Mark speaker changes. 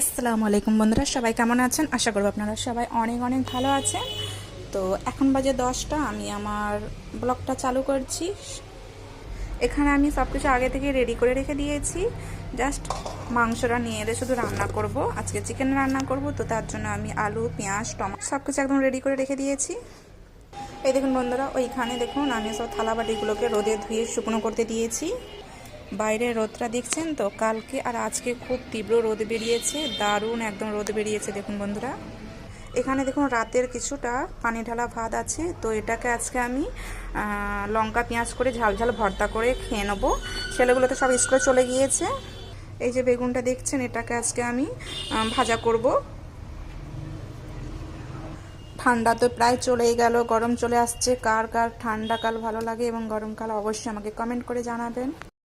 Speaker 1: আসসালামু আলাইকুম বন্ধুরা, সবাই কেমন আছেন? আশা করব আপনারা সবাই অনেক অনেক ভালো আছেন। তো এখন বাজে 10টা, আমি আমার ব্লগটা চালু করছি। এখানে আমি সব কিছু আগে থেকে রেডি করে রেখে দিয়েছি। জাস্ট মাংসটা নিয়ে এলে শুধু রান্না করব। আজকে চিকেন রান্না করব, তো তার জন্য আমি আলু, পেঁয়াজ, টমেটো সব কিছু একদম রেডি করে রেখে দিয়েছি। এই দেখুন বন্ধুরা, ওইখানে দেখুন আমি সব থালা বাটিগুলোকে রোদে ধুয়ে শুকনো করতে দিয়েছি। বাইরের রোদটা দেখছেন তো, কালকে আর আজকে খুব তীব্র রোদ বেরিয়েছে, দারুণ একদম রোদ বেরিয়েছে। দেখুন বন্ধুরা, এখানে দেখুন রাতের কিছুটা পানি ঢালা ভাত আছে, তো এটাকে আজকে আমি লঙ্কা পেঁয়াজ করে ঝাল ঝাল ভর্তা করে খেয়ে নেবো। ছেলেগুলো তো সব স্কুলে চলে গিয়েছে। এই যে বেগুনটা দেখছেন, এটাকে আজকে আমি ভাজা করব। ঠান্ডা তো প্রায় চলেই গেল, গরম চলে আসছে। কার কার ঠান্ডাকাল ভালো লাগে এবং গরমকাল অবশ্যই আমাকে কমেন্ট করে জানাবেন।